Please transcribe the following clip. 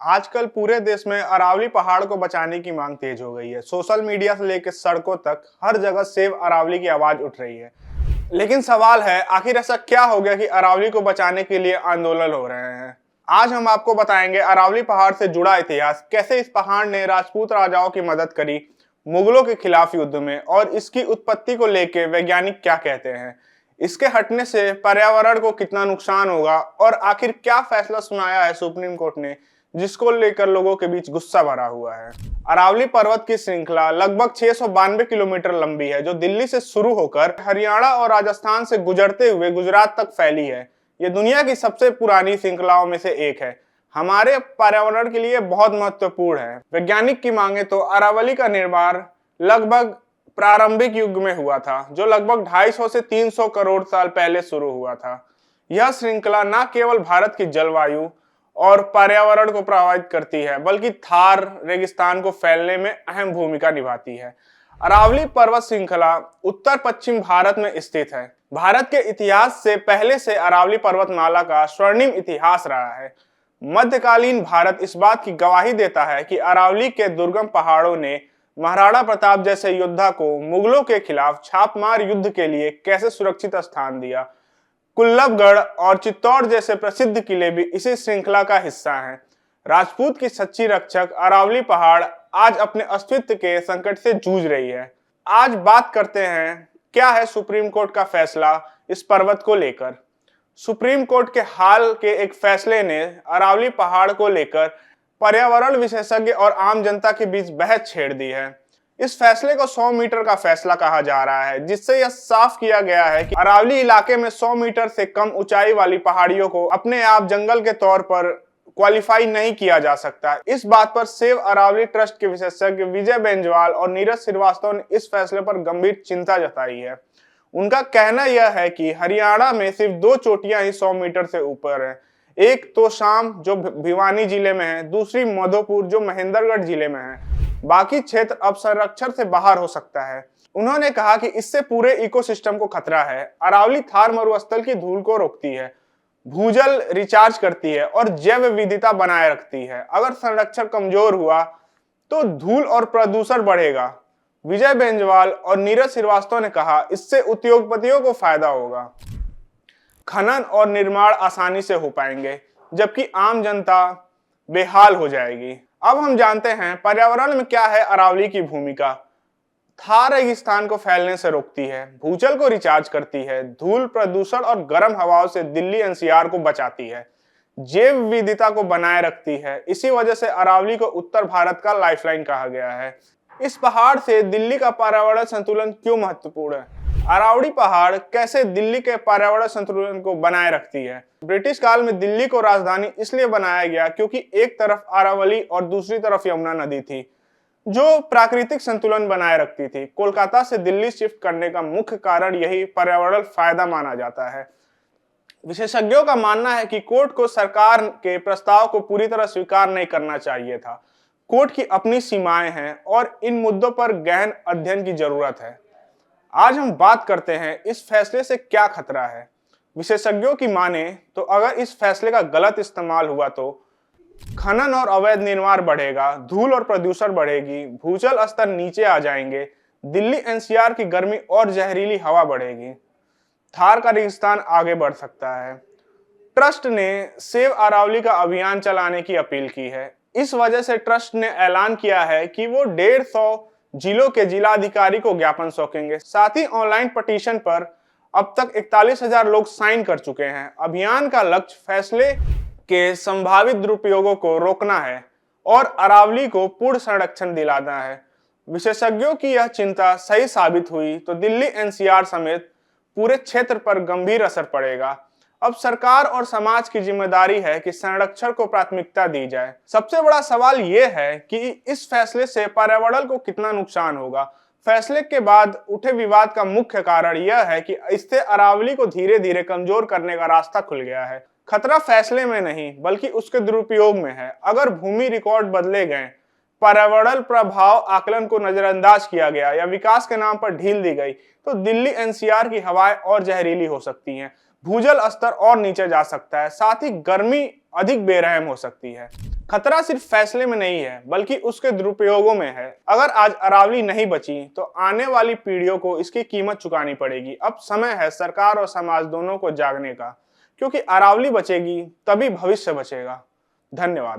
आजकल पूरे देश में अरावली पहाड़ को बचाने की मांग तेज हो गई है। सोशल मीडिया से लेकर सड़कों तक हर जगह सेव अरावली की आवाज उठ रही है। लेकिन सवाल है, आखिर ऐसा क्या हो गया कि अरावली को बचाने के लिए आंदोलन हो रहे हैं। आज हम आपको बताएंगे अरावली पहाड़ से जुड़ा इतिहास, कैसे इस पहाड़ ने राजपूत राजाओं की मदद करी मुगलों के खिलाफ युद्ध में, और इसकी उत्पत्ति को लेकर वैज्ञानिक क्या कहते हैं। इसके हटने से पर्यावरण को कितना नुकसान होगा, और आखिर क्या फैसला सुनाया है सुप्रीम कोर्ट ने जिसको लेकर लोगों के बीच गुस्सा भरा हुआ है। अरावली पर्वत की श्रृंखला लगभग 692 किलोमीटर लंबी है, जो दिल्ली से शुरू होकर हरियाणा और राजस्थान से गुजरते हुए गुजरात तक फैली है। ये दुनिया की सबसे पुरानी श्रृंखलाओं में से एक है। हमारे पर्यावरण के लिए बहुत महत्वपूर्ण है। वैज्ञानिक की मांगे तो अरावली का निर्माण लगभग प्रारंभिक युग में हुआ था, जो लगभग 250 से 300 करोड़ साल पहले शुरू हुआ था। यह श्रृंखला न केवल भारत की जलवायु और पर्यावरण को प्रभावित करती है, बल्कि थार रेगिस्तान को फैलने में अहम भूमिका निभाती है। अरावली पर्वत श्रृंखला उत्तर पश्चिम भारत में स्थित है। भारत के इतिहास से पहले से अरावली पर्वतमाला का स्वर्णिम इतिहास रहा है। मध्यकालीन भारत इस बात की गवाही देता है कि अरावली के दुर्गम पहाड़ों ने महाराणा प्रताप जैसे योद्धा को मुगलों के खिलाफ छापमार युद्ध के लिए कैसे सुरक्षित स्थान दिया। कुल्लभगढ़ और चित्तौड़ जैसे प्रसिद्ध किले भी इसी श्रृंखला का हिस्सा हैं। राजपूत की सच्ची रक्षक अरावली पहाड़ आज अपने अस्तित्व के संकट से जूझ रही है। आज बात करते हैं क्या है सुप्रीम कोर्ट का फैसला इस पर्वत को लेकर। सुप्रीम कोर्ट के हाल के एक फैसले ने अरावली पहाड़ को लेकर पर्यावरण विशेषज्ञ और आम जनता के बीच बहस छेड़ दी है। इस फैसले को 100 मीटर का फैसला कहा जा रहा है, जिससे यह साफ किया गया है कि अरावली इलाके में 100 मीटर से कम ऊंचाई वाली पहाड़ियों को अपने आप जंगल के तौर पर क्वालिफाई नहीं किया जा सकता। इस बात पर सेव अरावली ट्रस्ट के विशेषज्ञ विजय बेंजवाल और नीरज श्रीवास्तव ने इस फैसले पर गंभीर चिंता जताई है। उनका कहना यह है कि हरियाणा में सिर्फ 2 चोटियां ही 100 मीटर से ऊपर है। एक तो शाम जो भिवानी जिले में है, दूसरी मधोपुर जो महेंद्रगढ़ जिले में है। बाकी क्षेत्र अब संरक्षण से बाहर हो सकता है। उन्होंने कहा कि इससे पूरे इकोसिस्टम को खतरा है। अरावली थार मरुस्थल की धूल को रोकती है, भूजल रिचार्ज करती है और जैव विविधता बनाए रखती है। अगर संरक्षण कमजोर हुआ तो धूल और प्रदूषण बढ़ेगा। विजय बेंजवाल और नीरज श्रीवास्तव ने कहा, इससे उद्योगपतियों को फायदा होगा। खनन और निर्माण आसानी से हो पाएंगे, जबकि आम जनता बेहाल हो जाएगी। अब हम जानते हैं पर्यावरण में क्या है अरावली की भूमिका। थार रेगिस्तान को फैलने से रोकती है, भूजल को रिचार्ज करती है, धूल प्रदूषण और गर्म हवाओं से दिल्ली एनसीआर को बचाती है, जैव विविधता को बनाए रखती है। इसी वजह से अरावली को उत्तर भारत का लाइफलाइन कहा गया है। इस पहाड़ से दिल्ली का पर्यावरण संतुलन क्यों महत्वपूर्ण है। अरावली पहाड़ कैसे दिल्ली के पर्यावरण संतुलन को बनाए रखती है। ब्रिटिश काल में दिल्ली को राजधानी इसलिए बनाया गया क्योंकि एक तरफ अरावली और दूसरी तरफ यमुना नदी थी, जो प्राकृतिक संतुलन बनाए रखती थी। कोलकाता से दिल्ली शिफ्ट करने का मुख्य कारण यही पर्यावरण फायदा माना जाता है। विशेषज्ञों का मानना है कि कोर्ट को सरकार के प्रस्ताव को पूरी तरह स्वीकार नहीं करना चाहिए था। कोर्ट की अपनी सीमाएं हैं और इन मुद्दों पर गहन अध्ययन की जरूरत है। आज हम बात करते हैं इस फैसले से क्या खतरा है। विशेषज्ञों की माने तो अगर इस फैसले का गलत इस्तेमाल हुआ तो खनन और अवैध निर्माण बढ़ेगा, धूल और प्रदूषण बढ़ेगी, भूजल स्तर नीचे आ जाएंगे, दिल्ली एनसीआर की गर्मी और जहरीली हवा बढ़ेगी, थार का रेगिस्तान आगे बढ़ सकता है। ट्रस्ट ने सेव अरावली का अभियान चलाने की अपील की है। इस वजह से ट्रस्ट ने ऐलान किया है कि वो 150 जिलों के जिलाधिकारी को ज्ञापन सौंपेंगे। साथ ही ऑनलाइन पटिशन पर अब तक 41,000 लोग साइन कर चुके हैं। अभियान का लक्ष्य फैसले के संभावित दुरुपयोगों को रोकना है और अरावली को पूर्ण संरक्षण दिलाना है। विशेषज्ञों की यह चिंता सही साबित हुई तो दिल्ली एनसीआर समेत पूरे क्षेत्र पर गंभीर असर पड़ेगा। अब सरकार और समाज की जिम्मेदारी है कि संरक्षण को प्राथमिकता दी जाए। सबसे बड़ा सवाल यह है कि इस फैसले से पर्यावरण को कितना नुकसान होगा। फैसले के बाद उठे विवाद का मुख्य कारण यह है कि इससे अरावली को धीरे धीरे कमजोर करने का रास्ता खुल गया है। खतरा फैसले में नहीं बल्कि उसके दुरुपयोग में है। अगर भूमि रिकॉर्ड बदले गए, पर्यावरण प्रभाव आकलन को नजरअंदाज किया गया या विकास के नाम पर ढील दी गई तो दिल्ली एनसीआर की हवाएं और जहरीली हो सकती हैं, भूजल स्तर और नीचे जा सकता है, साथ ही गर्मी अधिक बेरहम हो सकती है। खतरा सिर्फ फैसले में नहीं है बल्कि उसके दुरुपयोगों में है। अगर आज अरावली नहीं बची तो आने वाली पीढ़ियों को इसकी कीमत चुकानी पड़ेगी। अब समय है सरकार और समाज दोनों को जागने का, क्योंकि अरावली बचेगी तभी भविष्य बचेगा। धन्यवाद।